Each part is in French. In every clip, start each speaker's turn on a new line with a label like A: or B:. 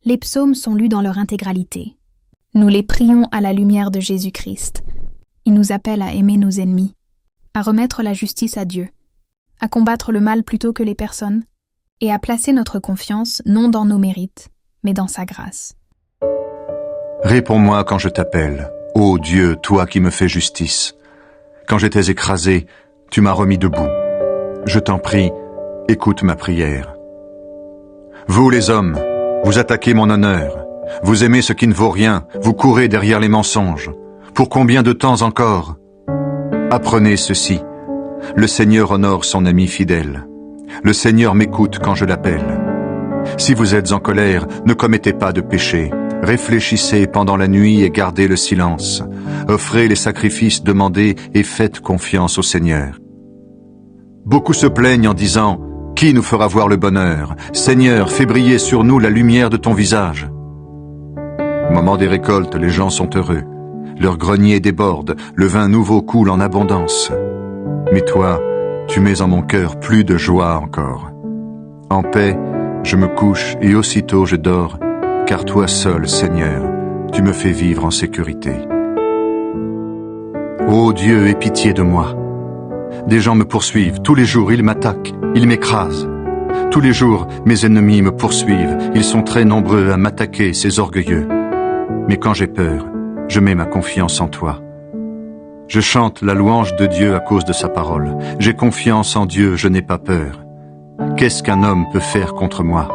A: Les psaumes sont lus dans leur intégralité. Nous les prions à la lumière de Jésus-Christ. Il nous appelle à aimer nos ennemis, à remettre la justice à Dieu, à combattre le mal plutôt que les personnes, et à placer notre confiance non dans nos mérites, mais dans sa grâce.
B: Réponds-moi quand je t'appelle, ô Dieu, toi qui me fais justice. Quand j'étais écrasé, tu m'as remis debout. Je t'en prie, écoute ma prière. Vous les hommes, vous attaquez mon honneur, vous aimez ce qui ne vaut rien, vous courez derrière les mensonges. Pour combien de temps encore? Apprenez ceci, le Seigneur honore son ami fidèle. Le Seigneur m'écoute quand je l'appelle. Si vous êtes en colère, ne commettez pas de péché. Réfléchissez pendant la nuit et gardez le silence. Offrez les sacrifices demandés et faites confiance au Seigneur. Beaucoup se plaignent en disant « Qui nous fera voir le bonheur? Seigneur, fais briller sur nous la lumière de ton visage. » Au moment des récoltes, les gens sont heureux. Leur grenier déborde, le vin nouveau coule en abondance. Mais toi, tu mets en mon cœur plus de joie encore. En paix, je me couche et aussitôt je dors, car toi seul, Seigneur, tu me fais vivre en sécurité. Ô Dieu, aie pitié de moi. Des gens me poursuivent, tous les jours ils m'attaquent, ils m'écrasent. Tous les jours, mes ennemis me poursuivent, ils sont très nombreux à m'attaquer, ces orgueilleux. Mais quand j'ai peur, je mets ma confiance en toi. Je chante la louange de Dieu à cause de sa parole. J'ai confiance en Dieu, je n'ai pas peur. Qu'est-ce qu'un homme peut faire contre moi?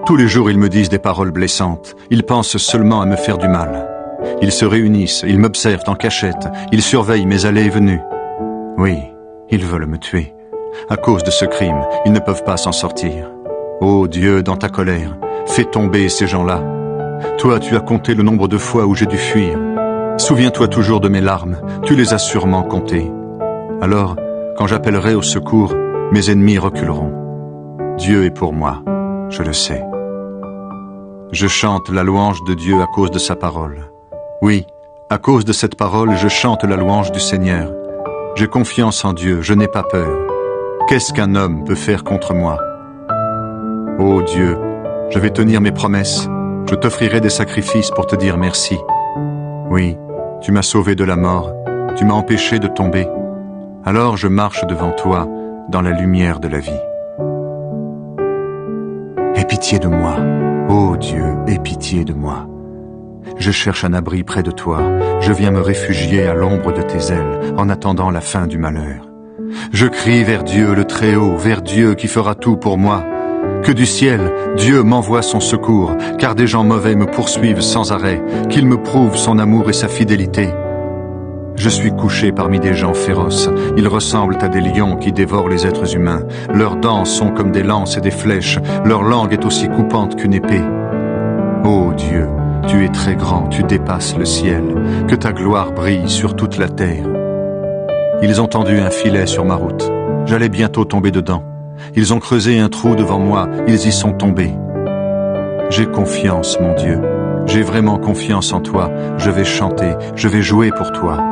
B: Tous les jours, ils me disent des paroles blessantes. Ils pensent seulement à me faire du mal. Ils se réunissent, ils m'observent en cachette. Ils surveillent mes allées et venues. Oui, ils veulent me tuer. À cause de ce crime, ils ne peuvent pas s'en sortir. Ô Dieu, dans ta colère, fais tomber ces gens-là. Toi, tu as compté le nombre de fois où j'ai dû fuir. Souviens-toi toujours de mes larmes, tu les as sûrement comptées. Alors, quand j'appellerai au secours, mes ennemis reculeront. Dieu est pour moi, je le sais. Je chante la louange de Dieu à cause de sa parole. Oui, à cause de cette parole, je chante la louange du Seigneur. J'ai confiance en Dieu, je n'ai pas peur. Qu'est-ce qu'un homme peut faire contre moi? Ô Dieu, je vais tenir mes promesses. Je t'offrirai des sacrifices pour te dire merci. Oui, tu m'as sauvé de la mort, tu m'as empêché de tomber. Alors je marche devant toi dans la lumière de la vie. Aie pitié de moi, ô Dieu, aie pitié de moi. Je cherche un abri près de toi, je viens me réfugier à l'ombre de tes ailes en attendant la fin du malheur. Je crie vers Dieu le Très-Haut, vers Dieu qui fera tout pour moi. Que du ciel, Dieu m'envoie son secours, car des gens mauvais me poursuivent sans arrêt, qu'il me prouve son amour et sa fidélité. Je suis couché parmi des gens féroces, ils ressemblent à des lions qui dévorent les êtres humains. Leurs dents sont comme des lances et des flèches, leur langue est aussi coupante qu'une épée. Ô Dieu, tu es très grand, tu dépasses le ciel, que ta gloire brille sur toute la terre. Ils ont tendu un filet sur ma route, j'allais bientôt tomber dedans. Ils ont creusé un trou devant moi, ils y sont tombés. J'ai confiance, mon Dieu, j'ai vraiment confiance en toi, je vais chanter, je vais jouer pour toi.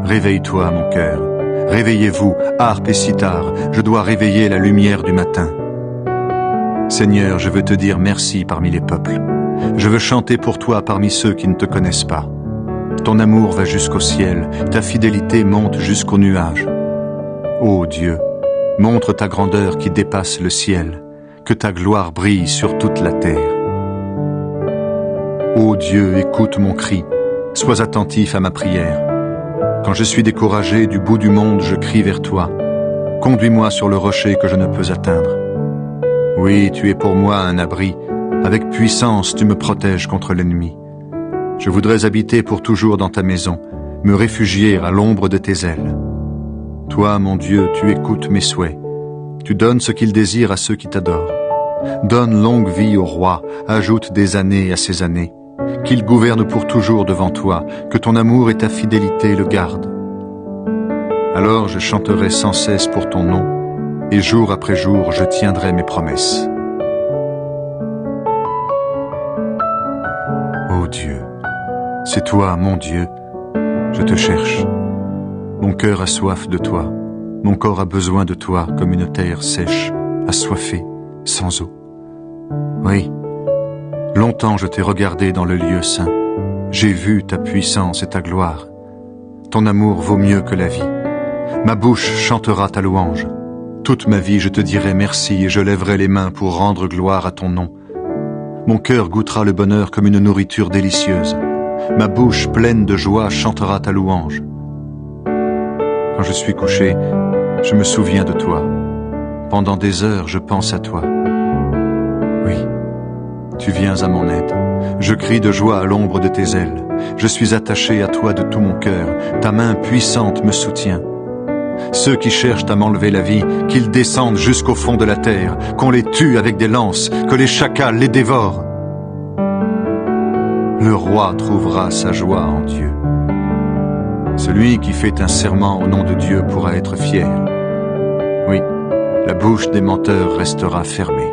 B: Réveille-toi, mon cœur, réveillez-vous, harpe et cithare, je dois réveiller la lumière du matin. Seigneur, je veux te dire merci parmi les peuples. Je veux chanter pour toi parmi ceux qui ne te connaissent pas. Ton amour va jusqu'au ciel, ta fidélité monte jusqu'aux nuages. Ô Dieu, montre ta grandeur qui dépasse le ciel, que ta gloire brille sur toute la terre. Ô Dieu, écoute mon cri, sois attentif à ma prière. Quand je suis découragé du bout du monde, je crie vers toi. Conduis-moi sur le rocher que je ne peux atteindre. Oui, tu es pour moi un abri. Avec puissance, tu me protèges contre l'ennemi. Je voudrais habiter pour toujours dans ta maison, me réfugier à l'ombre de tes ailes. Toi, mon Dieu, tu écoutes mes souhaits. Tu donnes ce qu'il désire à ceux qui t'adorent. Donne longue vie au roi, ajoute des années à ses années. Qu'il gouverne pour toujours devant toi, que ton amour et ta fidélité le gardent. Alors je chanterai sans cesse pour ton nom, et jour après jour je tiendrai mes promesses. Ô Dieu, c'est toi, mon Dieu, je te cherche. Mon cœur a soif de toi, mon corps a besoin de toi comme une terre sèche, assoiffée, sans eau. Oui, Longtemps je t'ai regardé dans le lieu saint. J'ai vu ta puissance et ta gloire. Ton amour vaut mieux que la vie. Ma bouche chantera ta louange. Toute ma vie je te dirai merci et je lèverai les mains pour rendre gloire à ton nom. Mon cœur goûtera le bonheur comme une nourriture délicieuse. Ma bouche pleine de joie chantera ta louange. Quand je suis couché, je me souviens de toi. Pendant des heures, je pense à toi. Oui, tu viens à mon aide. Je crie de joie à l'ombre de tes ailes. Je suis attaché à toi de tout mon cœur. Ta main puissante me soutient. Ceux qui cherchent à m'enlever la vie, qu'ils descendent jusqu'au fond de la terre, qu'on les tue avec des lances, que les chacals les dévorent. Le roi trouvera sa joie en Dieu. Celui qui fait un serment au nom de Dieu pourra être fier. Oui, la bouche des menteurs restera fermée.